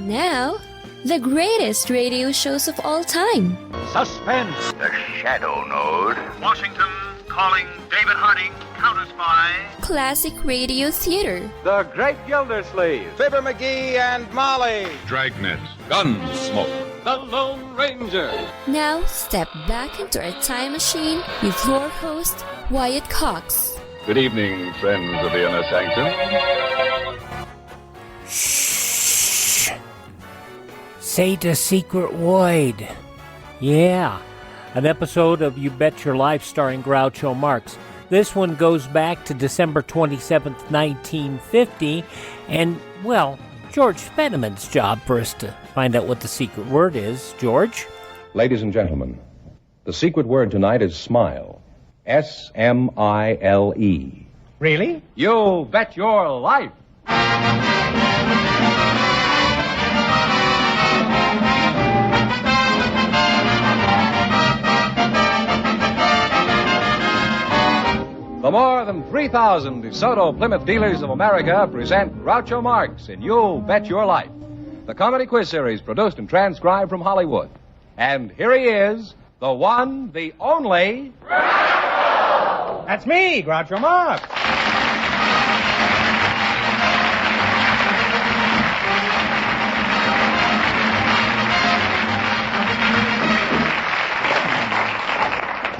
Now, the greatest radio shows of all time. Suspense. The Shadow Node. Washington calling David Harding, counter-spy. Classic radio theater. The Great Gildersleeve. Fibber McGee and Molly. Dragnet. Gunsmoke. The Lone Ranger. Now, step back into our time machine with your host, Wyatt Cox. Good evening, friends of the Inner Sanctum. Shh. Say the secret word. Yeah. An episode of You Bet Your Life starring Groucho Marx. This one goes back to December 27th, 1950, and, well, George Fenneman's job for us to find out what the secret word is. George? Ladies and gentlemen, the secret word tonight is smile. S-M-I-L-E. Really? You bet your life. The more than 3,000 DeSoto Plymouth dealers of America present Groucho Marx in You Bet Your Life, the comedy quiz series produced and transcribed from Hollywood. And here he is, the one, the only... Groucho! That's me, Groucho Marx.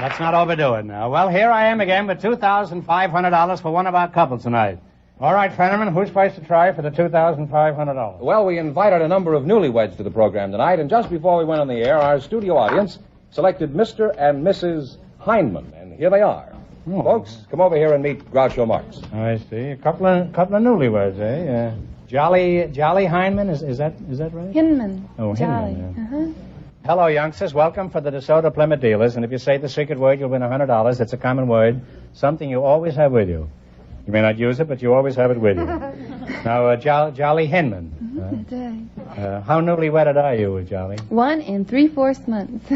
Let's not overdo it now. Well, here I am again with $2,500 for one of our couples tonight. All right, Fenneman, who's supposed to try for the $2,500? Well, we invited a number of newlyweds to the program tonight, and just before we went on the air, our studio audience selected Mr. and Mrs. Heineman, and here they are. Oh. Folks, come over here and meet Groucho Marx. I see. A couple of newlyweds, eh? Jolly Heineman, is that right? Hinman. Oh, Jolly. Hinman, yeah. Hello, youngsters. Welcome for the DeSoto Plymouth dealers. And if you say the secret word, you'll win $100. It's a common word, something you always have with you. You may not use it, but you always have it with you. Now, Jolly Hinman. That's right. How newly wedded are you, Jolly? 1 3/4 months.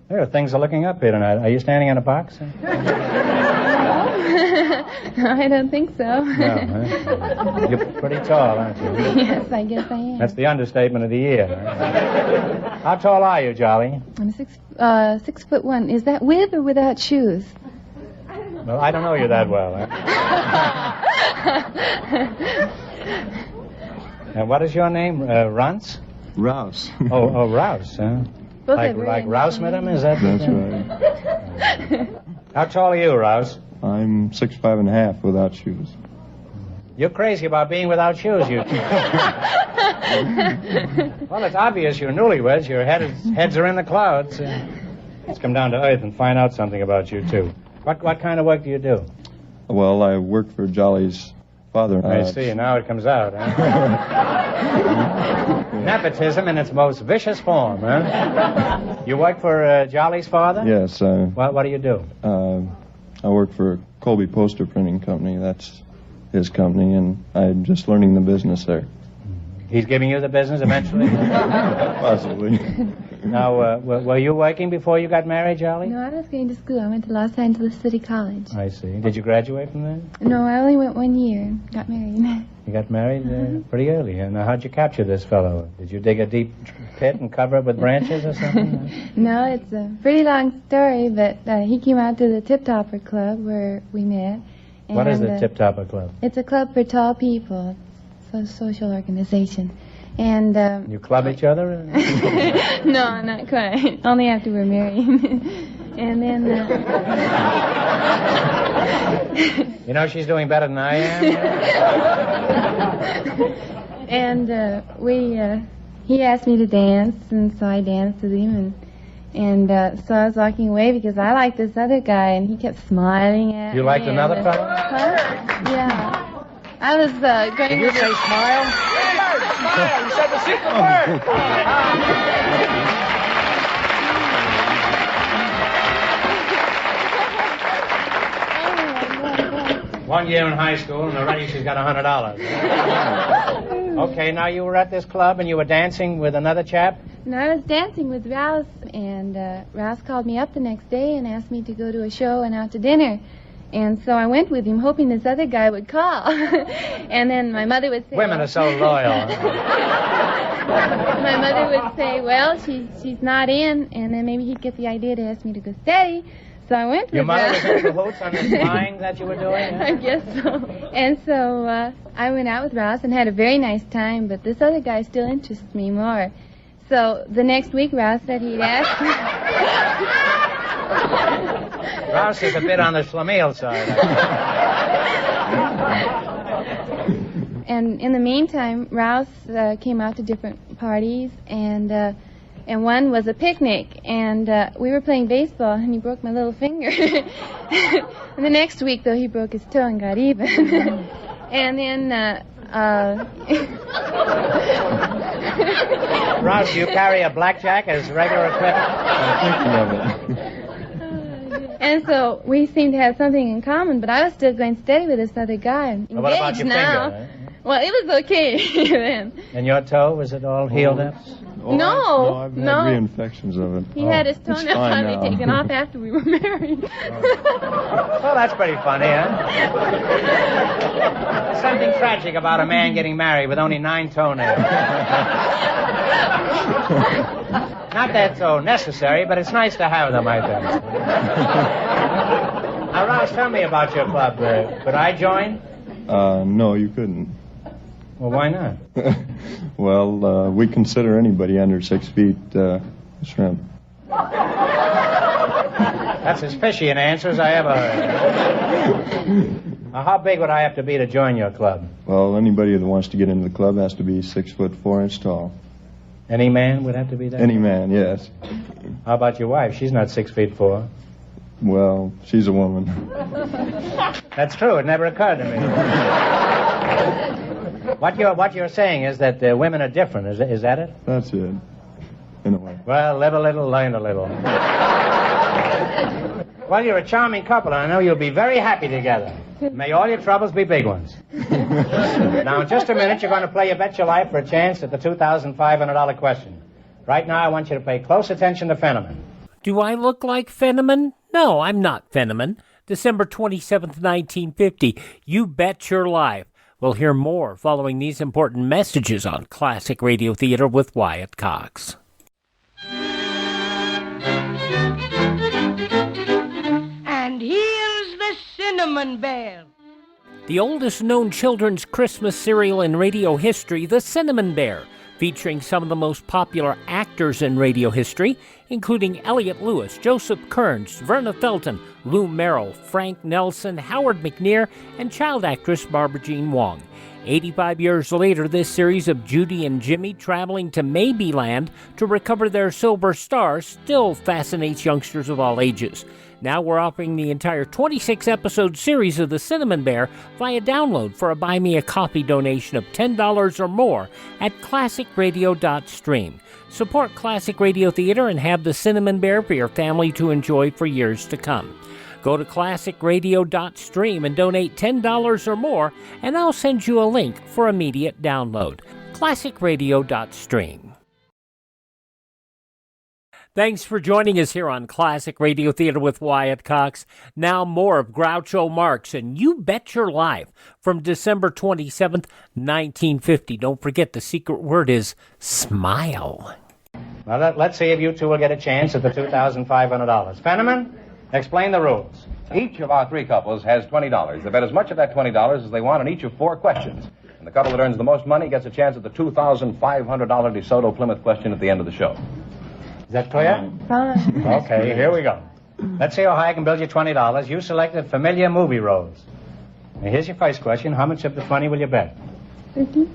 There, things are looking up here tonight. Are you standing in a box? No, I don't think so. No, huh? You're pretty tall, aren't you? Yes, I guess I am. That's the understatement of the year. Huh? How tall are you, Jolly? I'm 6'1". Is that with or without shoes? Well, I don't know you that well. Huh? And what is your name? Runce? Rouse. Oh, Rouse, huh? Like Rouse, madam? Is that? That's right. How tall are you, Rouse? I'm 6'5.5" without shoes. You're crazy about being without shoes, you. Well, it's obvious you're newlyweds. Your heads are in the clouds. Let's come down to earth and find out something about you, too. What kind of work do you do? Well, I work for Jolly's father. I see. Now it comes out, huh? Nepotism in its most vicious form, huh? You work for Jolly's father? Yes. What do you do? I work for a Colby Poster Printing Company. That's his company, and I'm just learning the business there. He's giving you the business eventually? Possibly. Now, were you working before you got married, Jolly? No, I was going to school. I went to Los Angeles City College. I see. Did you graduate from there? No, I only went 1 year. Got married. You got married pretty early. Now, how'd you capture this fellow? Did you dig a deep pit and cover it with branches or something? No, it's a pretty long story, but he came out to the Tip Topper Club where we met. And, what is the Tip Topper Club? It's a club for tall people. It's a social organization. And you club each other? No, not quite. Only after we're married. And then you know, she's doing better than I am. And he asked me to dance, and so I danced with him, and so I was walking away because I liked this other guy, and he kept smiling at me. You liked another fellow? Huh? Yeah. I was going Did you say smile? Smile! You said the secret word! 1 year in high school, and already she's got $100. Okay, now you were at this club, and you were dancing with another chap? No, I was dancing with Rouse, and Rouse called me up the next day and asked me to go to a show and out to dinner. And so I went with him, hoping this other guy would call. And then my mother would say... Women are so loyal. My mother would say, well, she's not in, and then maybe he'd get the idea to ask me to go steady. So I went with Your mother Rouse. was in cahoots on the spying that you were doing? I guess so. And so I went out with Rouse and had a very nice time, but this other guy still interests me more. So the next week, Rouse said he'd ask me... Rouse is a bit on the schlemiel side. And in the meantime, Rouse came out to different parties, and one was a picnic, and we were playing baseball, and he broke my little finger. And the next week, though, he broke his toe and got even. And then... Rouse, do you carry a blackjack as regular equipment? I'm thinking of it. And so we seemed to have something in common, but I was still going steady with this other guy. I'm Well, what about engaged your now. finger? Well, it was okay then. And your toe, was it all healed up? I've had reinfections of it. He had his It's toenail fine finally now. taken off after we were married. Well, that's pretty funny, huh? There's something tragic about a man getting married with only 9 toenails. Not that so necessary, but it's nice to have them, I think. Now, Rouse, tell me about your club. Could I join? No, you couldn't. Well, why not? Well, we consider anybody under 6 feet shrimp. That's as fishy an answer as I ever heard. Now, how big would I have to be to join your club? Well, anybody that wants to get into the club has to be 6 foot 4 inches tall. Any man would have to be that? Any man, yes. How about your wife? She's not 6 feet 4. Well, she's a woman. That's true. It never occurred to me. What you're saying is that women are different. Is that it? That's it, in a way. Well, live a little, learn a little. Well, you're a charming couple, and I know you'll be very happy together. May all your troubles be big ones. Now, in just a minute, you're going to play You Bet Your Life for a chance at the $2,500 question. Right now, I want you to pay close attention to Fenneman. Do I look like Fenneman? No, I'm not Fenneman. December 27th, 1950. You Bet Your Life. We'll hear more following these important messages on Classic Radio Theater with Wyatt Cox. And here's the Cinnamon Bear. The oldest known children's Christmas cereal in radio history, the Cinnamon Bear, featuring some of the most popular actors in radio history, including Elliot Lewis, Joseph Kearns, Verna Felton, Lou Merrill, Frank Nelson, Howard McNear, and child actress Barbara Jean Wong. 85 years later, this series of Judy and Jimmy traveling to Maybeland to recover their silver stars still fascinates youngsters of all ages. Now we're offering the entire 26-episode series of The Cinnamon Bear via download for a Buy Me a Coffee donation of $10 or more at classicradio.stream. Support Classic Radio Theater and have The Cinnamon Bear for your family to enjoy for years to come. Go to classicradio.stream and donate $10 or more, and I'll send you a link for immediate download. classicradio.stream. Thanks for joining us here on Classic Radio Theater with Wyatt Cox. Now more of Groucho Marx and You Bet Your Life from December 27th, 1950. Don't forget the secret word is smile. Now, let's see if you two will get a chance at the $2,500. Fenneman, explain the rules. Each of our 3 couples has $20. They bet as much of that $20 as they want on each of 4 questions. And the couple that earns the most money gets a chance at the $2,500 DeSoto Plymouth question at the end of the show. Is that clear? Fine. Okay, here we go. Let's see how high I can build you $20. You selected familiar movie roles. Now, here's your first question. How much of the 20 will you bet? 13?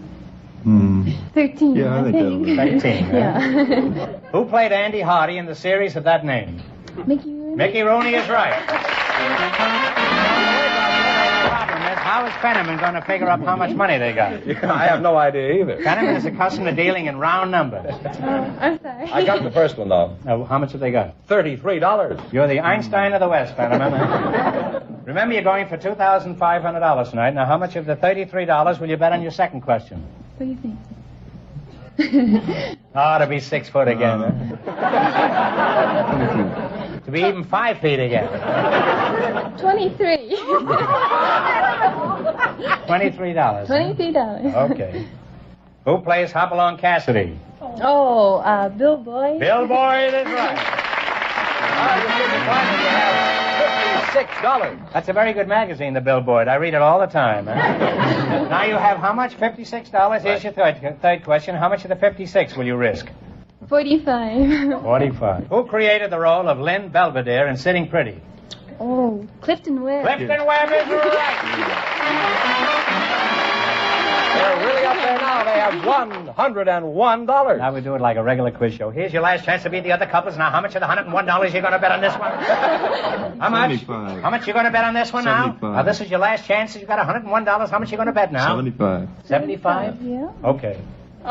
13, Yeah, I think that'll be 13. Yeah. Who played Andy Hardy in the series of that name? Mickey Rooney? Mickey Rooney is right. How is Fenneman going to figure up how much money they got? I have no idea either. Fenneman is accustomed to dealing in round numbers. I'm sorry. I got the first one, though. Now, how much have they got? $33. You're the Einstein of the West, Fenneman. Remember, you're going for $2,500 tonight. Now, how much of the $33 will you bet on your second question? What do you think? Oh, to be 6 foot again. To be even 5 feet again. 23. $23. $23. Okay. Who plays Hopalong Cassidy? Oh, Bill Boyd. Bill Boyd is right. $56. That's a very good magazine, the Bill Boyd. I read it all the time. Now you have how much? $56? Here's your third question. How much of the 56 will you risk? 45. 45. Who created the role of Lynn Belvedere in Sitting Pretty? Oh, Clifton Webb. Clifton Webb is right. They're really up there now. They have $101. Now we do it like a regular quiz show. Here's your last chance to beat the other couples. Now, how much of the $101 you going to bet on this one? How much? 75. How much you going to bet on this one 75. now? This is your last chance. You got $101. How much you going to bet now? 75. 75? Yeah. Okay.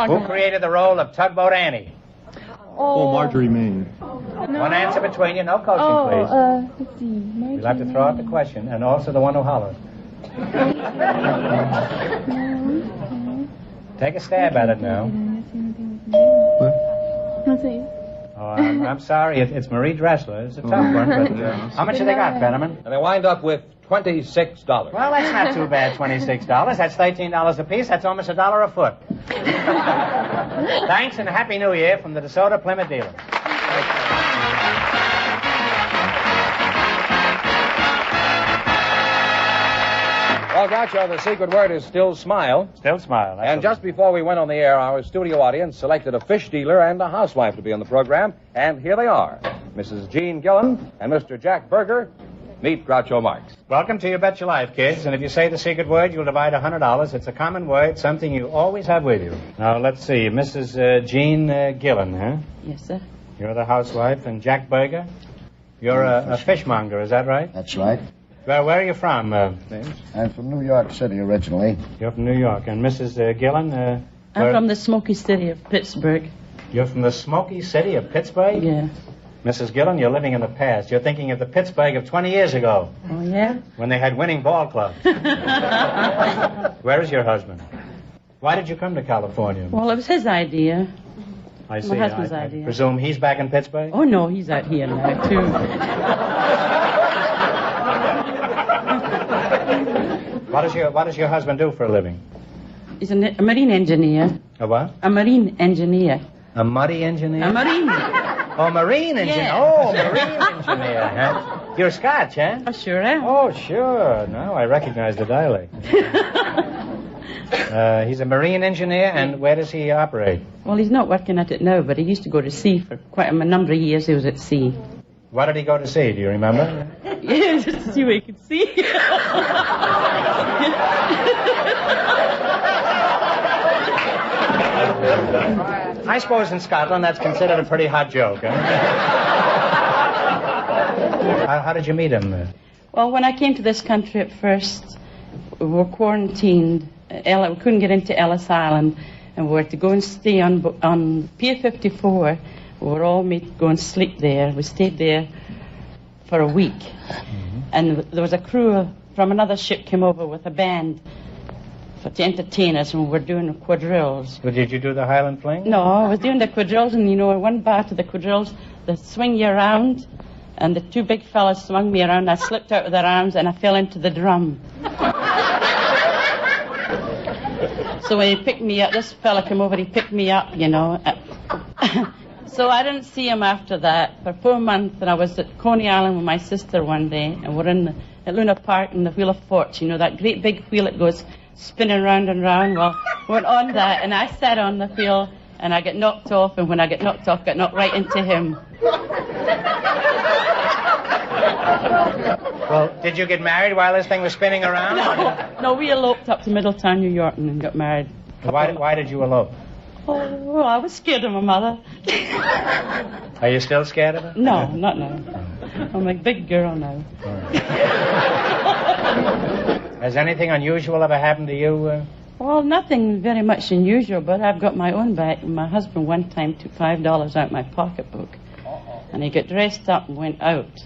Who created the role of Tugboat Annie? Oh, Marjorie Main. One answer between you. No coaching, please. Let's see. Marjorie. You'll have to throw out the question, and also the one who hollers. Take a stab at it now. Let's see. Oh, I'm sorry. It's Marie Dressler. It's a tough one, but how much have they got, Fenneman? And they wind up with $26. Well, that's not too bad, $26. That's $13 apiece. That's almost $1 a foot. Thanks and Happy New Year from the DeSoto Plymouth dealer. Well, Groucho, the secret word is still smile. Still smile. And just before we went on the air, our studio audience selected a fish dealer and a housewife to be on the program. And here they are, Mrs. Jean Gillen and Mr. Jack Berger. Meet Groucho Marx. Welcome to You Bet Your Life, kids. And if you say the secret word, you'll divide $100. It's a common word, something you always have with you. Now, let's see. Mrs. Jean Gillen, huh? Yes, sir. You're the housewife. And Jack Berger? You're a fishmonger, is that right? That's right. Well, where are you from, James? I'm from New York City originally. You're from New York. And Mrs. Gillen? I'm from the smoky city of Pittsburgh. You're from the smoky city of Pittsburgh? Yeah. Mrs. Gillen, you're living in the past. You're thinking of the Pittsburgh of 20 years ago. Oh, yeah? When they had winning ball clubs. Where is your husband? Why did you come to California? Well, it was his idea. I see. My husband's I idea. presume he's back in Pittsburgh? Oh, no, he's out here now, too. What does your husband do for a living? He's a marine engineer. A what? A marine engineer. A muddy engineer? A marine. Oh, marine engineer. Yeah. Oh, marine engineer, huh? You're Scotch, huh? I sure am. Oh, sure. Now I recognize the dialect. He's a marine engineer, and where does he operate? Well, he's not working at it now, but he used to go to sea for quite a number of years. He was at sea. What did he go to see? Do you remember? Yeah, just to see what he could see. I suppose in Scotland that's considered a pretty hot joke, huh? How did you meet him? Well, when I came to this country at first, we were quarantined. We couldn't get into Ellis Island, and we were to go and stay on Pier 54. We were all made to go and sleep there. We stayed there for a week. Mm-hmm. And there was a crew from another ship came over with a band to entertain us, and we were doing quadrilles. Well, did you do the Highland Fling? No, I was doing the quadrilles, and one part of the quadrilles, they swing you around, and the two big fellas swung me around. I slipped out with their arms, and I fell into the drum. So when he picked me up, this fella came over, he picked me up, So I didn't see him after that for 4 months, and I was at Coney Island with my sister one day, and we're at Luna Park in the Wheel of Fortune, that great big wheel that goes spinning round and round. Well, we went on that, and I sat on the wheel, and I got knocked off, and when I got knocked off, I got knocked right into him. Well, did you get married while this thing was spinning around? No, we eloped up to Middletown, New York, and got married. Why did you elope? Oh, well, I was scared of my mother. Are you still scared of her? No, not now. I'm a big girl now. Has anything unusual ever happened to you? Well, nothing very much unusual, but I've got my own back. My husband one time took $5 out of my pocketbook, and he got dressed up and went out.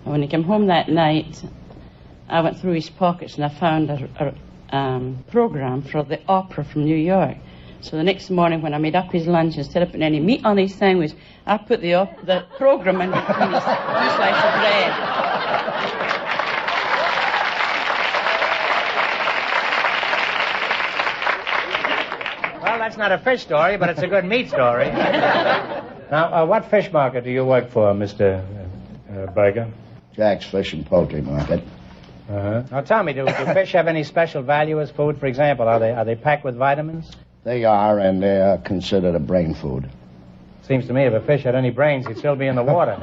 And when he came home that night, I went through his pockets and I found a program for the opera from New York. So the next morning when I made up his lunch, instead of putting any meat on his sandwich, I put the program in between his two slices that's not a fish story, but it's a good meat story. Now, what fish market do you work for, Mr. Berger? Jack's Fish and Poultry Market. Now, tell me, do fish have any special value as food? For example, are they packed with vitamins? They are, and they are considered a brain food. Seems to me if a fish had any brains, he'd still be in the water.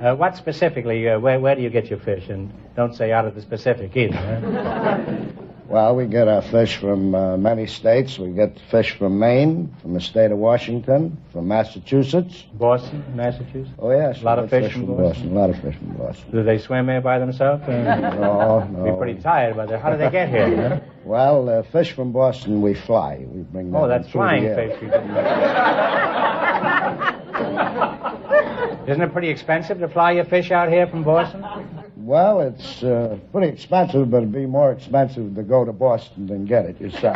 What specifically, where do you get your fish? And don't say out of the specific either. Huh? Well, we get our fish from many states. We get fish from Maine, from the state of Washington, from Massachusetts. Boston, Massachusetts? Oh, yes. A lot of fish from Boston. A lot of fish from Boston. Do they swim here by themselves? No. Be pretty tired by that. How do they get here? Huh? Well, fish from Boston, we fly. We bring them that's through flying the air. fish. Isn't it pretty expensive to fly your fish out here from Boston? Well, it's pretty expensive, but it'd be more expensive to go to Boston than get it yourself.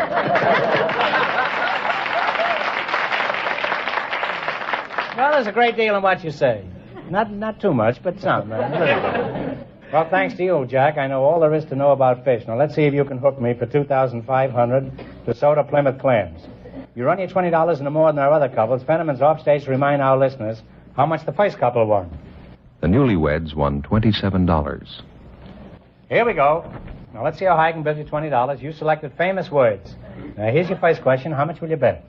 Well, there's a great deal in what you say. Not too much, but some. Well, thanks to you, Jack, I know all there is to know about fish. Now, let's see if you can hook me for $2,500 DeSoto Plymouth clams. You run your $20 into more than our other couples. Fenneman's offstage to remind our listeners how much the first couple won. The newlyweds won $27. Here we go. Now, let's see how high I can build you $20. You selected famous words. Now, here's your first question. How much will you bet?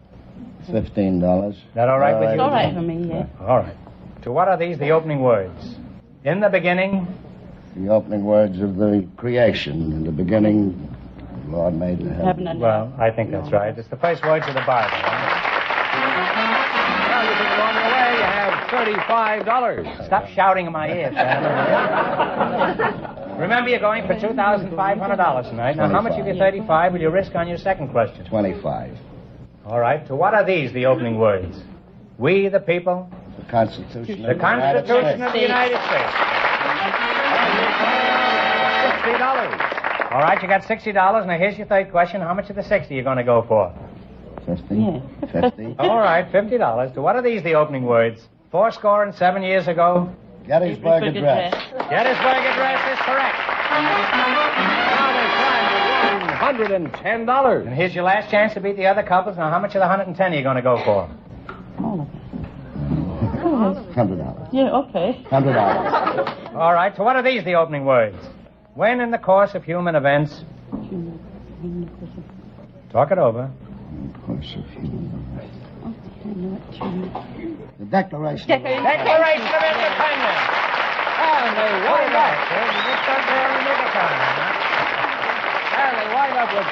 $15. Is that all right with you? It's all right for me, yeah. All right. To what are these the opening words? In the beginning. The opening words of the creation. In the beginning, the Lord made the heaven. Well, I think that's right. It's the first words of the Bible. Well, you've been on your way. You have $35. Stop shouting in my ear, Sam. Remember, you're going for $2,500 tonight. Now, how much of your $35 will you risk on your second question? $25. All right. To what are these the opening words? We, the people. The Constitution. The Constitution of the United States. $60. All right, you got $60. Now, here's your third question. How much of the 60 are you going to go for? 50. Yeah. 50. All right, $50. To what are these the opening words? 87 years ago. Gettysburg Address. Gettysburg Address is correct. Now they climbed to $110. And here's your last chance to beat the other couples. Now, how much of the 110 are you going to go for? All of it. $100. Yeah, okay. $100. All right, to what are these the opening words? When in the course of human events... Talk it over. In the course of human events. The Declaration. Declaration of Independence. And they wind up. You just got there in the nick of time, huh? And they wind up with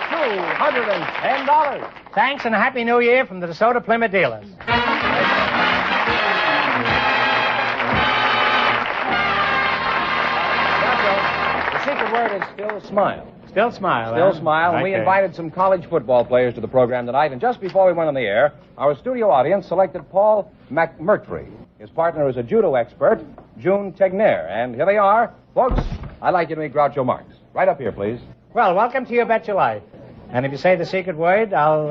$210. Thanks and a Happy New Year from the DeSoto Plymouth dealers. The secret word is still smile. Still smile. Still huh? smile. And we Okay. invited some college football players to the program tonight. And just before we went on the air, our studio audience selected Paul McMurtry. His partner is a judo expert, June Tegner. And here they are. Folks, I'd like you to meet Groucho Marx. Right up here, please. Well, welcome to You Bet Your Life. And if you say the secret word, I'll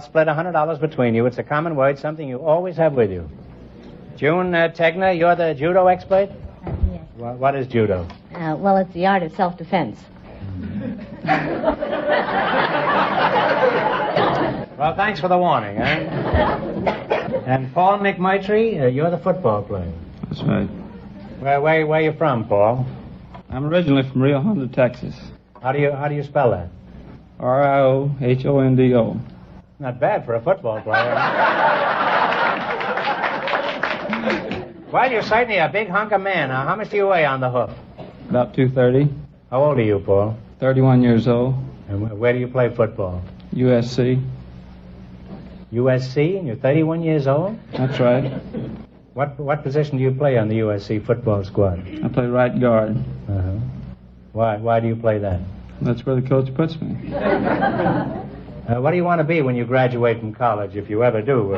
split $100 between you. It's a common word, something you always have with you. June Tegner, you're the judo expert? Yes. What is judo? Well, it's the art of self-defense. Well, thanks for the warning, huh? And Paul McMurtry, you're the football player. That's right. Where are you from, Paul? I'm originally from Rio Hondo, Texas. How do you spell that? RIOHONDO. Not bad for a football player. Well, you're certainly a big hunk of man. Now, how much do you weigh on the hoof? About 230. How old are you, Paul? 31 years old. And where do you play football? USC. USC, and you're 31 years old? That's right. What position do you play on the USC football squad? I play right guard. Uh-huh. Why do you play that? That's where the coach puts me. What do you want to be when you graduate from college, if you ever do?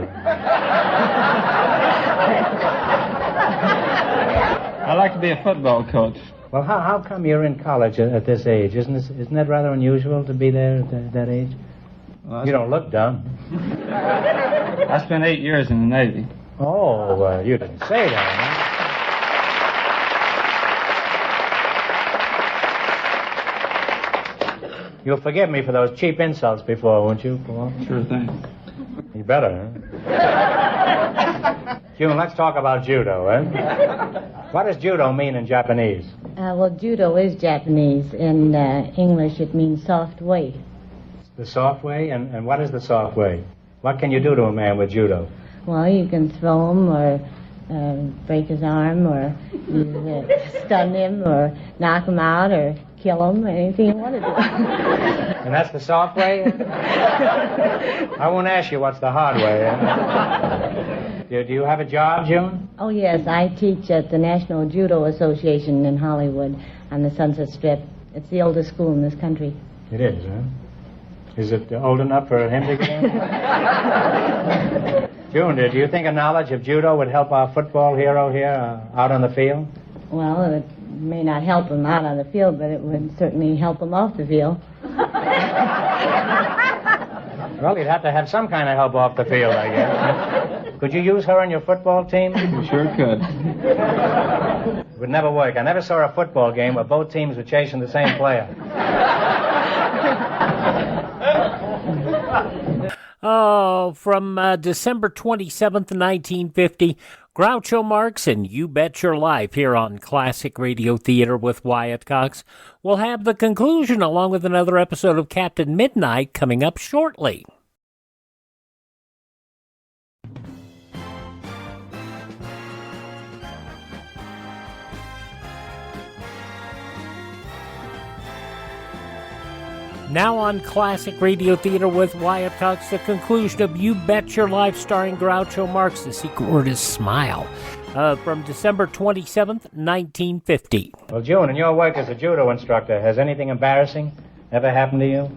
I like to be a football coach. Well, how come you're in college at this age? Isn't that rather unusual to be there at that age? Well, you don't look dumb. I spent 8 years in the Navy. Oh, you didn't say that, huh? You'll forgive me for those cheap insults before, won't you? Sure thing. You better, huh? June, let's talk about judo, eh? What does judo mean in Japanese? Well, judo is Japanese. In English, it means soft way. The soft way? And what is the soft way? What can you do to a man with judo? Well, you can throw him or break his arm or stun him or knock him out or kill him, anything you want to do. And that's the soft way? I won't ask you what's the hard way. Eh? Do you have a job, June? Oh, yes. I teach at the National Judo Association in Hollywood on the Sunset Strip. It's the oldest school in this country. It is, huh? Is it old enough for him to get in? June, do you think a knowledge of judo would help our football hero here out on the field? Well, it may not help him out on the field, but it would certainly help him off the field. Well, you'd have to have some kind of help off the field, I guess. Could you use her on your football team? You sure could. It would never work. I never saw a football game where both teams were chasing the same player. Oh, from December 27th, 1950, Groucho Marx and You Bet Your Life here on Classic Radio Theater with Wyatt Cox. We'll have the conclusion along with another episode of Captain Midnight coming up shortly. Now on Classic Radio Theater with Wyatt Cox, the conclusion of You Bet Your Life starring Groucho Marx. The secret word is smile. From December 27th, 1950. Well, June, in your work as a judo instructor, has anything embarrassing ever happened to you?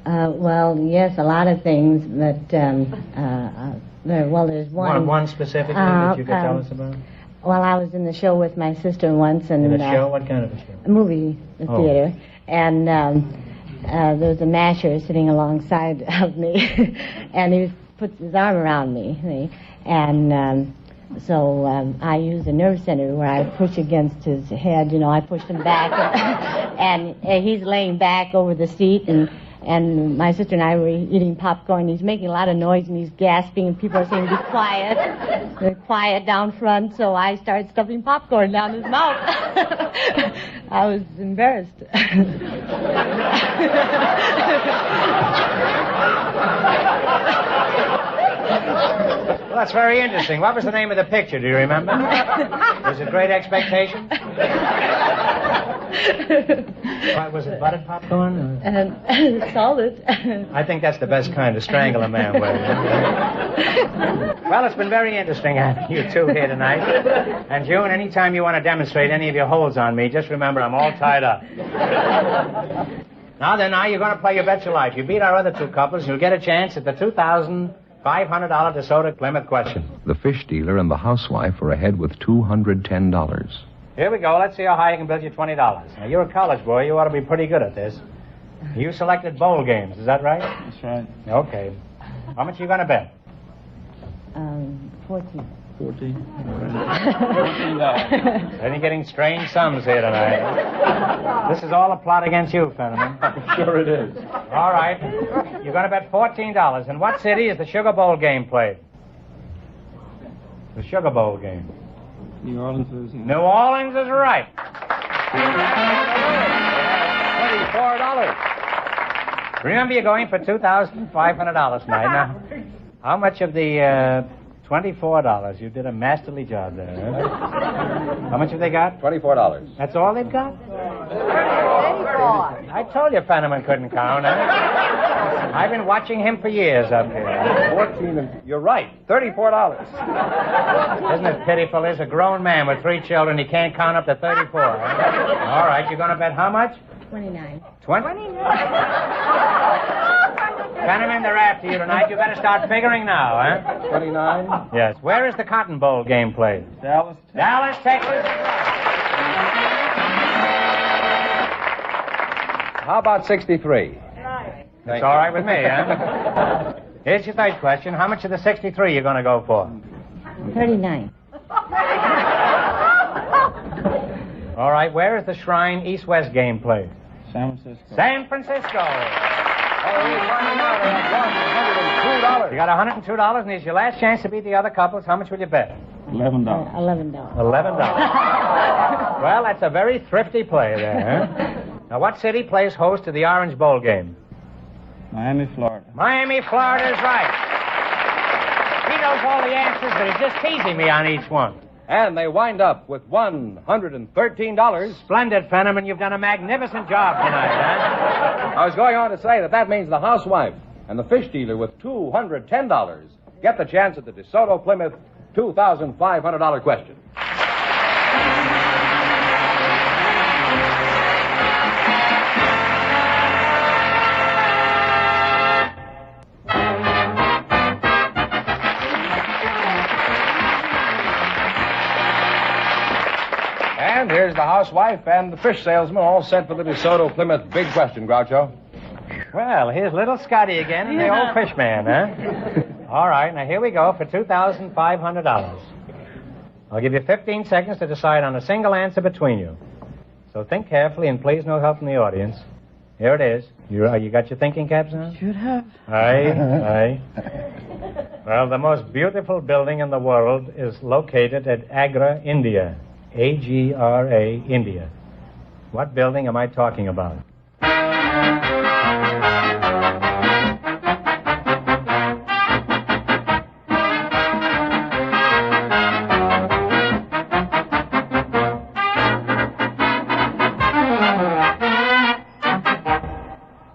Well, yes, a lot of things, but, there's one. One specifically that you could tell us about? Well, I was in the show with my sister once. And, in a show? What kind of a show? A movie theater. And there was a masher sitting alongside of me, and he puts his arm around me. And so I used a nerve center where I push against his head. You know, I pushed him back, and he's laying back over the seat, and my sister and I were eating popcorn. He's making a lot of noise, and he's gasping, and people are saying, be quiet. They're quiet down front, so I started stuffing popcorn down his mouth. I was embarrassed. Well, that's very interesting. What was the name of the picture? Do you remember? Was it Great Expectations? What, was it buttered popcorn? Salted. I think that's the best kind to strangle a man with. Well, it's been very interesting having you two here tonight. And June, anytime you want to demonstrate any of your holds on me, just remember I'm all tied up. Now you're going to play Your Bet Your Life. You beat our other two couples, you'll get a chance at the $2,500 DeSoto Plymouth question. The fish dealer and the housewife are ahead with $210. Here we go. Let's see how high I can build you $20. Now, you're a college boy. You ought to be pretty good at this. You selected bowl games. Is that right? That's right. Okay. How much are you going to bet? 14. $14. Then you're getting strange sums here tonight. This is all a plot against you, Fenneman. I'm sure it is. All right. You're going to bet $14. In what city is the Sugar Bowl game played? The Sugar Bowl game. New Orleans, Louisiana. New Orleans is right. $24. Remember, you're going for $2,500 tonight. Now, how much of the $24? You did a masterly job there. Huh? How much have they got? $24. That's all they've got? I told you Fenneman couldn't count, huh? I've been watching him for years up here. 14 and... You're right. $34. Isn't it pitiful? There's a grown man with 3 children. He can't count up to 34. Huh? All right, you're going to bet how much? 29. 29? Fenneman, they're after you tonight. You better start figuring now, huh? 29? Yes. Where is the Cotton Bowl game played? Dallas, Texas. Dallas, Texas. How about 63? That's all right with me, huh? Here's your third question. How much of the 63 you're going to go for? 39. All right. Where is the Shrine East-West game played? San Francisco. San Francisco. Oh, he's finding out they have $102. You got $102, and here's your last chance to beat the other couples. How much will you bet? $11. $11. $11. Well, that's a very thrifty play there, huh? Now, what city plays host to the Orange Bowl game? Miami, Florida. Miami, Florida is right. He knows all the answers, but he's just teasing me on each one. And they wind up with $113. Splendid, Fenneman. You've done a magnificent job tonight, huh? I was going on to say that means the housewife and the fish dealer with $210 get the chance at the DeSoto Plymouth $2,500 question. And here's the housewife and the fish salesman all set for the DeSoto Plymouth big question, Groucho. Well, here's little Scotty again and the old fish man, huh? All right, now here we go for $2,500. I'll give you 15 seconds to decide on a single answer between you. So think carefully and please no help from the audience. Here it is. You got your thinking caps on? Should have. Aye. Well, the most beautiful building in the world is located at Agra, India. A-G-R-A, India. What building am I talking about?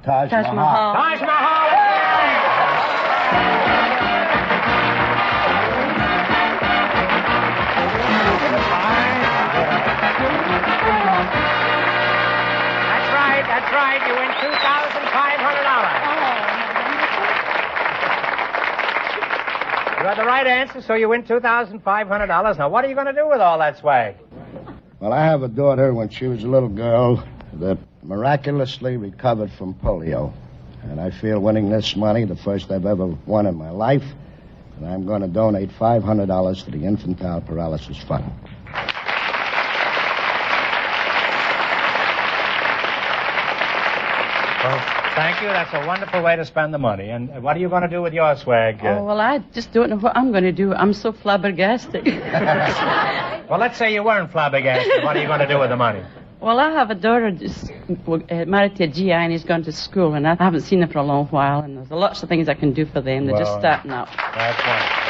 Taj Taj Mahal. Mahal. Taj Mahal! That's right. You win $2,500. You had the right answer, so you win $2,500. Now, what are you going to do with all that swag? Well, I have a daughter when she was a little girl that miraculously recovered from polio. And I feel winning this money, the first I've ever won in my life, and I'm going to donate $500 to the Infantile Paralysis Fund. Well, thank you. That's a wonderful way to spend the money. And what are you going to do with your swag? Oh, well, I just don't know what I'm going to do. I'm so flabbergasted. Well, let's say you weren't flabbergasted. What are you going to do with the money? Well, I have a daughter just married to a GI, and he's gone to school, and I haven't seen her for a long while, and there's lots of things I can do for them. They're just starting out. That's right.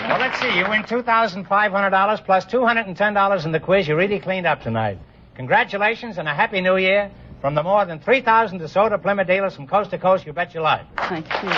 Well, let's see. You win $2,500 plus $210 in the quiz. You really cleaned up tonight. Congratulations and a Happy New Year from the more than 3,000 DeSoto Plymouth dealers from coast to coast. You bet your life. Thank you.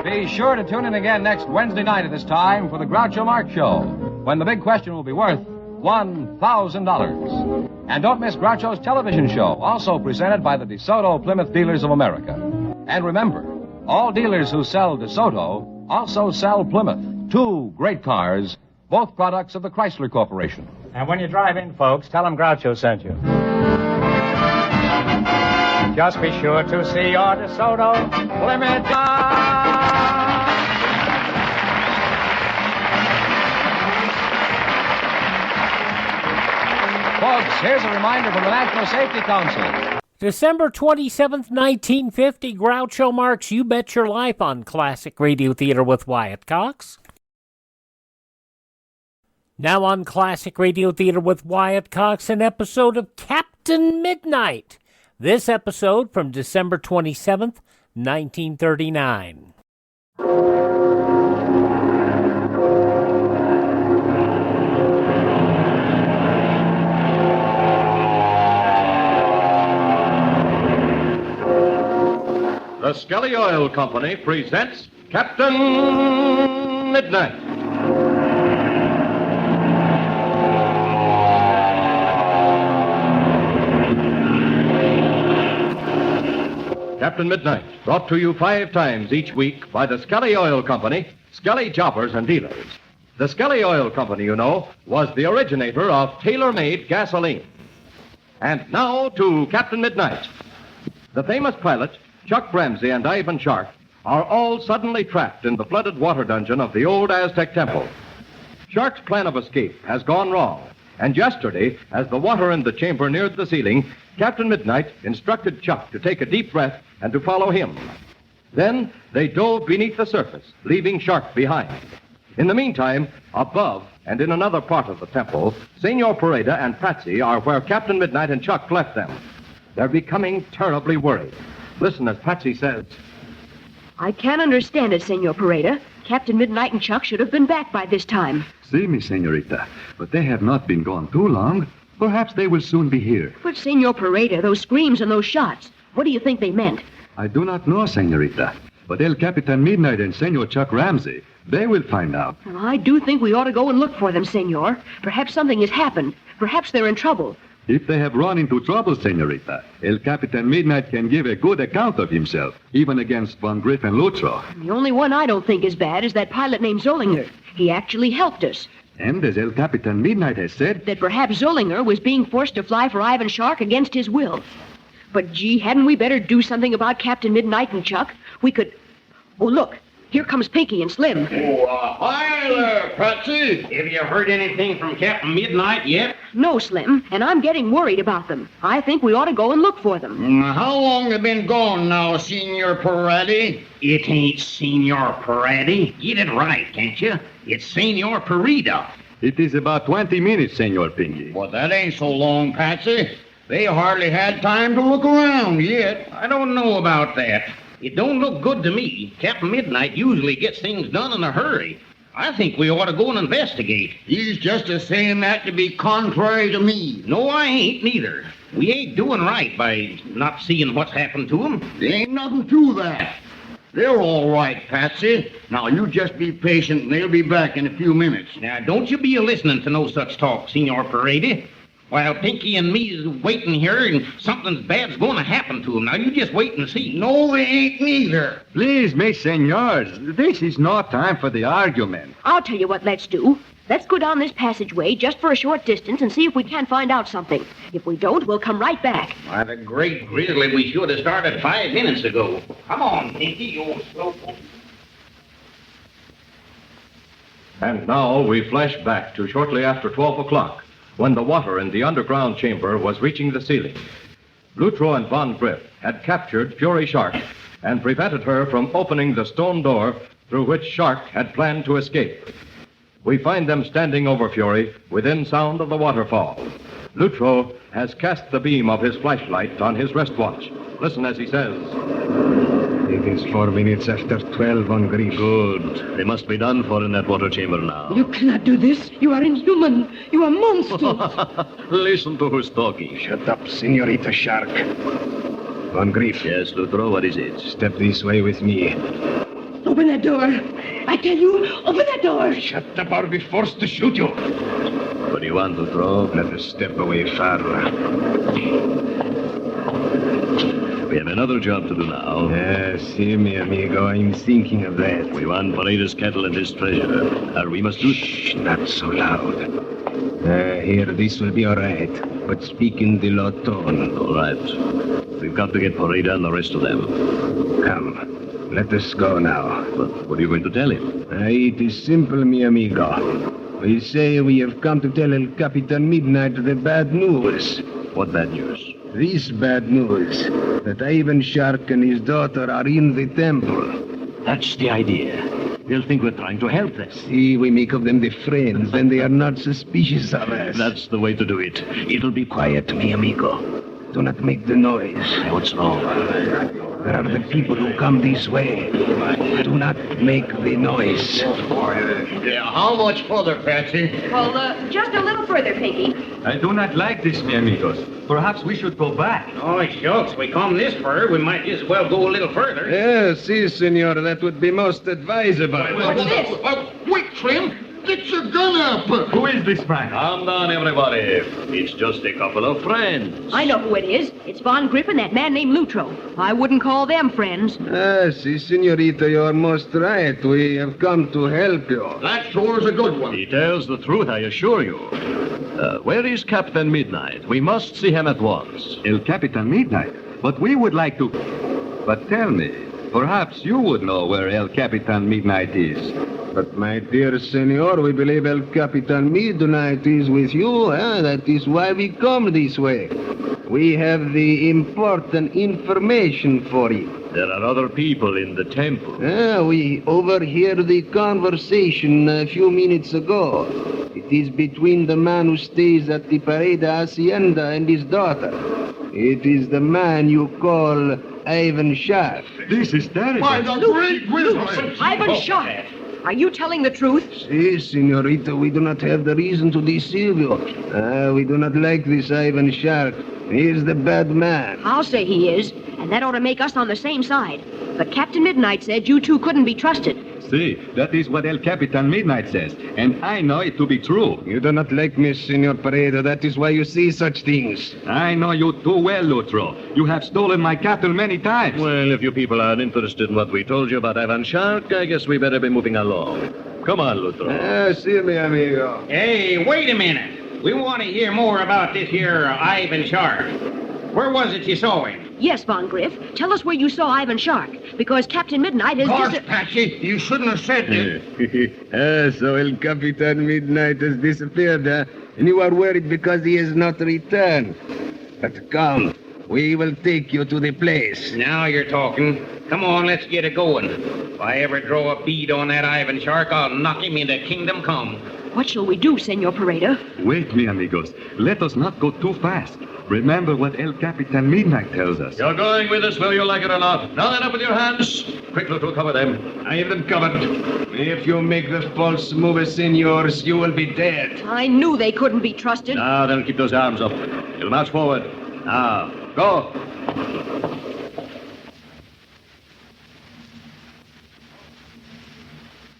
Be sure to tune in again next Wednesday night at this time for the Groucho Marx Show, when the big question will be worth $1,000. And don't miss Groucho's television show, also presented by the DeSoto Plymouth Dealers of America. And remember, all dealers who sell DeSoto also sell Plymouth, two great cars, both products of the Chrysler Corporation. And when you drive in, folks, tell them Groucho sent you. Just be sure to see your DeSoto Plymouth dealer. Folks, here's a reminder from the National Safety Council. December 27th, 1950, Groucho Marx, You Bet Your Life on Classic Radio Theater with Wyatt Cox. Now on Classic Radio Theater with Wyatt Cox, an episode of Captain Midnight. This episode from December 27th, 1939. The Skelly Oil Company presents Captain Midnight. Captain Midnight, brought to you 5 times each week by the Skelly Oil Company, Skelly Jobbers and Dealers. The Skelly Oil Company, you know, was the originator of tailor-made gasoline. And now to Captain Midnight, The famous pilot, Chuck Ramsey and Ivan Shark, are all suddenly trapped in the flooded water dungeon of the old Aztec temple. Shark's plan of escape has gone wrong, and yesterday, as the water in the chamber neared the ceiling, Captain Midnight instructed Chuck to take a deep breath and to follow him. Then they dove beneath the surface, leaving Shark behind. In the meantime, above and in another part of the temple, Senor Pareda and Patsy are where Captain Midnight and Chuck left them. They're becoming terribly worried. Listen as Patsy says, I can't understand it, Senor Pareda. Captain Midnight and Chuck should have been back by this time. See me, senorita, but they have not been gone too long. Perhaps they will soon be here. But, Senor Pareda, those screams and those shots, what do you think they meant? I do not know, senorita, but El Capitan Midnight and Senor Chuck Ramsey, they will find out. Well, I do think we ought to go and look for them, Senor. Perhaps something has happened. Perhaps they're in trouble. If they have run into trouble, senorita, El Capitan Midnight can give a good account of himself, even against Von Griff and Lutro. The only one I don't think is bad is that pilot named Zollinger. He actually helped us. And as El Capitan Midnight has said, That perhaps Zollinger was being forced to fly for Ivan Shark against his will. But, gee, hadn't we better do something about Captain Midnight and Chuck? We could... Oh, look. Here comes Pinky and Slim. Oh, hi there, Patsy. Have you heard anything from Captain Midnight yet? No, Slim, and I'm getting worried about them. I think we ought to go and look for them. How long have been gone now, Senor Paredi? It ain't Senor Paredi. Get it right, can't you? It's Senor Pareda. it is about 20 minutes, Senor Pinky. Well, that ain't so long, Patsy. They hardly had time to look around yet. I don't know about that. It don't look good to me. Captain Midnight usually gets things done in a hurry. I think we ought to go and investigate. He's just a saying that to be contrary to me. No, I ain't neither. We ain't doing right by not seeing what's happened to them. There ain't nothing to that. They're all right, Patsy. Now, you just be patient, and they'll be back in a few minutes. Now, don't you be a-listening to no such talk, Senor Paredi. While Pinky and me is waiting here, and something bad's going to happen to them. Now, you just wait and see. No, they ain't neither. Please, mes senors, this is not time for the argument. I'll tell you what let's do. Let's go down this passageway just for a short distance and see if we can't find out something. If we don't, we'll come right back. Why, the great grizzly, we should have started 5 minutes ago. Come on, Pinky, you old slowpoke. And now we flash back to shortly after 12 o'clock, when the water in the underground chamber was reaching the ceiling. Lutro and Von Griff had captured Fury Shark and prevented her from opening the stone door through which Shark had planned to escape. We find them standing over Fury within sound of the waterfall. Lutro has cast the beam of his flashlight on his wristwatch. Listen as he says. It is 4 minutes after 12 on Grief. Good. They must be done for in that water chamber now. You cannot do this. You are inhuman. You are monsters. Listen to who's talking. Shut up, Senorita Shark. Von Grief. Yes, Lutro, what is it? Step this way with me. Open that door. I tell you, open that door. Shut up or I'll be forced to shoot you. What do you want, Lutro? Let us step away farther. We have another job to do now. Yes, see, mi amigo, I'm thinking of that. We want Paredes' cattle and his treasure. Or we must do... Shh, not so loud. Here, this will be all right. But speak in the low tone. All right. We've got to get Pareda and the rest of them. Come, let us go now. But what are you going to tell him? It is simple, mi amigo. We say we have come to tell El Capitan Midnight the bad news. What bad news? This bad news, that Ivan Shark and his daughter are in the temple. That's the idea. They'll think we're trying to help them. See, we make of them the friends, and they are not suspicious of us. That's the way to do it. It'll be quiet, mi amigo. Do not make the noise. What's wrong? There are the people who come this way. Do not make the noise. Yeah, how much further, Patsy? Well, just a little further, Pinky. I do not like this, mi amigos. Perhaps we should go back. Oh, shucks, we come this far, we might as well go a little further. Yes, si, senor, that would be most advisable. What's this? Quick, Slim! Get your gun up! Who is this man? Calm down, everybody. It's just a couple of friends. I know who it is. It's Von Griff and that man named Lutro. I wouldn't call them friends. Si, senorita, you are most right. We have come to help you. That sure is a good one. He tells the truth, I assure you. Where is Captain Midnight? We must see him at once. El Capitan Midnight? But we would like to... But tell me, perhaps you would know where El Capitan Midnight is. But, my dear senor, we believe El Capitan Midnight is with you. That is why we come this way. We have the important information for you. There are other people in the temple. We overheard the conversation a few minutes ago. It is between the man who stays at the Pareda Hacienda and his daughter. It is the man you call Ivan Shark. This is terrible. Why, the great wizard! Ivan Shark! Are you telling the truth? Si, senorita, we do not have the reason to deceive you. We do not like this Ivan Shark. He is the bad man. I'll say he is, and that ought to make us on the same side. But Captain Midnight said you two couldn't be trusted. See, that is what El Capitan Midnight says, and I know it to be true. You do not like me, Senor Pareda. That is why you see such things. I know you too well, Lutro. You have stolen my cattle many times. Well, if you people aren't interested in what we told you about Ivan Shark, I guess we better be moving along. Come on, Lutro. Si, mi amigo. Hey, wait a minute. We want to hear more about this here Ivan Shark. Where was it you saw him? Yes, Von Griff. Tell us where you saw Ivan Shark, because Captain Midnight is... Gosh, Patsy, you shouldn't have said this. So El Capitan Midnight has disappeared, and you are worried because he has not returned. But come, we will take you to the place. Now you're talking. Come on, let's get it going. If I ever draw a bead on that Ivan Shark, I'll knock him into Kingdom Come. What shall we do, Senor Pareda? Wait, mi amigos. Let us not go too fast. Remember what El Capitan Midnight tells us. You're going with us, whether you like it or not. Now then, up with your hands. Quick, Lutro, cover them. I have them covered. If you make the false move, senors, you will be dead. I knew they couldn't be trusted. Now then, keep those arms up. You'll march forward. Now, go.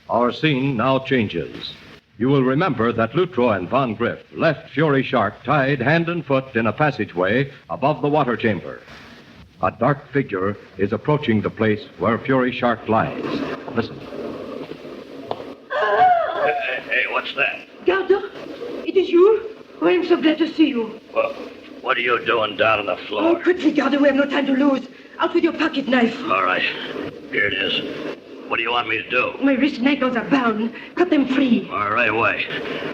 Our scene now changes. You will remember that Lutro and Von Griff left Fury Shark tied hand and foot in a passageway above the water chamber. A dark figure is approaching the place where Fury Shark lies. Listen. Hey, what's that? Gardo, it is you? Oh, I'm so glad to see you. Well, what are you doing down on the Oh, floor? quickly, Gardo, we have no time to lose. Out with your pocket knife. All right. Here it is. What do you want me to do? My wrist and ankles are bound. Cut them free. All right, away.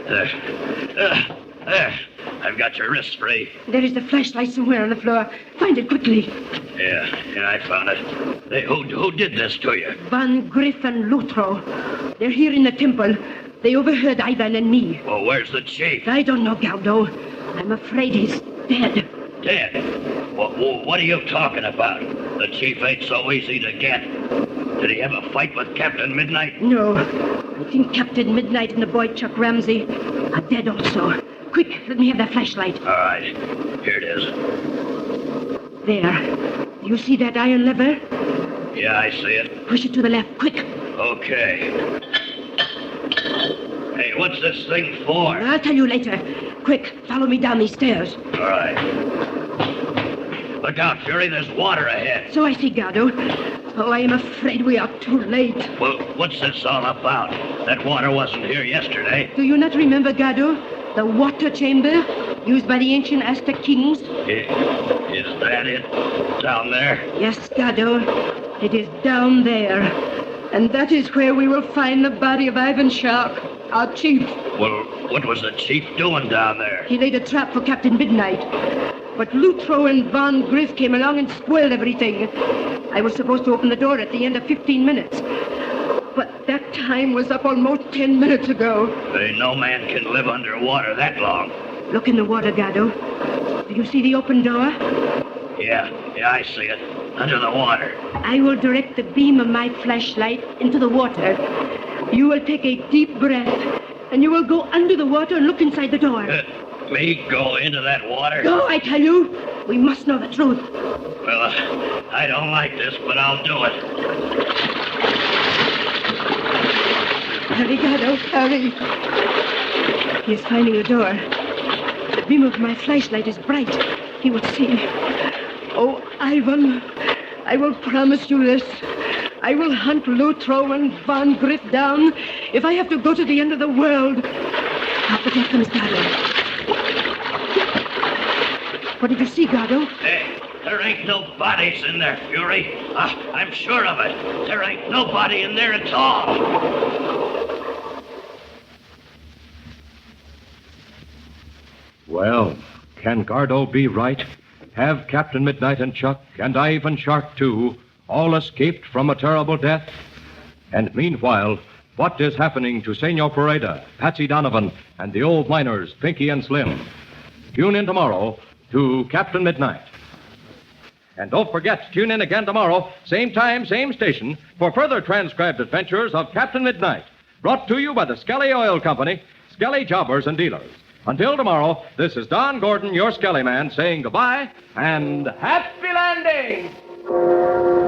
There. I've got your wrists free. There is the flashlight somewhere on the floor. Find it quickly. Yeah, I found it. Hey, who did this to you? Von Griff and Lutro. They're here in the temple. They overheard Ivan and me. Well, where's the chief? I don't know, Gardo. I'm afraid he's dead. Dead? What are you talking about? The chief ain't so easy to get. Did he have a fight with Captain Midnight? No. I think Captain Midnight and the boy Chuck Ramsey are dead also. Quick, let me have that flashlight. All right. Here it is. There. Do you see that iron lever? Yeah, I see it. Push it to the left, quick. Okay. Hey, what's this thing for? I'll tell you later. Quick, follow me down these stairs. All right. Look out, Fury, there's water ahead. So I see, Gardo. Oh, I am afraid we are too late. Well, what's this all about? That water wasn't here yesterday. Do you not remember, Gardo? The water chamber used by the ancient Aztec kings? Is that it? Down there? Yes, Gardo. It is down there. And that is where we will find the body of Ivan Shark, our chief. Well, what was the chief doing down there? He laid a trap for Captain Midnight. But Lutro and Von Griff came along and spoiled everything. I was supposed to open the door at the end of 15 minutes. But that time was up almost 10 minutes ago. Hey, no man can live underwater that long. Look in the water, Gardo. Do you see the open door? Yeah, I see it. Under the water. I will direct the beam of my flashlight into the water. You will take a deep breath, and you will go under the water and look inside the door. Me go into that water? Go, I tell you. We must know the truth. Well, I don't like this, but I'll do it. Hurry, Gardo, hurry. He is finding a door. The beam of my flashlight is bright. He will see. Oh, Ivan, I will promise you this. I will hunt Lutro and Von Griff down if I have to go to the end of the world. But there comes Gardo. What did you see, Gardo? Hey, There ain't no bodies in there, Fury. I'm sure of it. There ain't nobody in there at all. Well, can Gardo be right? Have Captain Midnight and Chuck, and Ivan Shark, too, all escaped from a terrible death? And meanwhile, what is happening to Senor Pareda, Patsy Donovan, and the old miners, Pinky and Slim? Tune in tomorrow to Captain Midnight. And don't forget to tune in again tomorrow, same time, same station, for further transcribed adventures of Captain Midnight, brought to you by the Skelly Oil Company, Skelly Jobbers and Dealers. Until tomorrow, this is Don Gordon, your Skelly Man, saying goodbye and happy landing!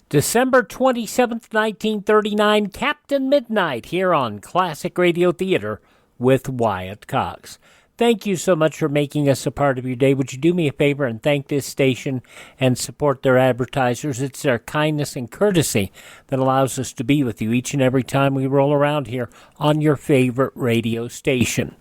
December 27th, 1939, Captain Midnight here on Classic Radio Theater with Wyatt Cox. Thank you so much for making us a part of your day. Would you do me a favor and thank this station and support their advertisers? It's their kindness and courtesy that allows us to be with you each and every time we roll around here on your favorite radio station.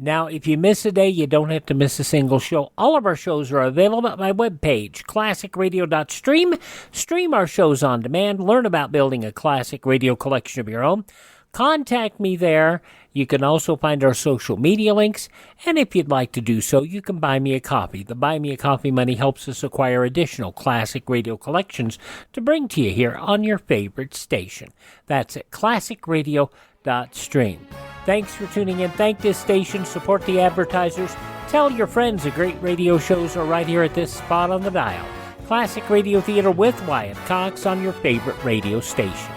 Now, if you miss a day, you don't have to miss a single show. All of our shows are available at my webpage, classicradio.stream. Stream our shows on demand. Learn about building a classic radio collection of your own. Contact me there. You can also find our social media links. And if you'd like to do so, you can buy me a copy. The Buy Me a Coffee money helps us acquire additional classic radio collections to bring to you here on your favorite station. That's at classicradio.stream. Thanks for tuning in. Thank this station. Support the advertisers. Tell your friends the great radio shows are right here at this spot on the dial. Classic Radio Theater with Wyatt Cox on your favorite radio station.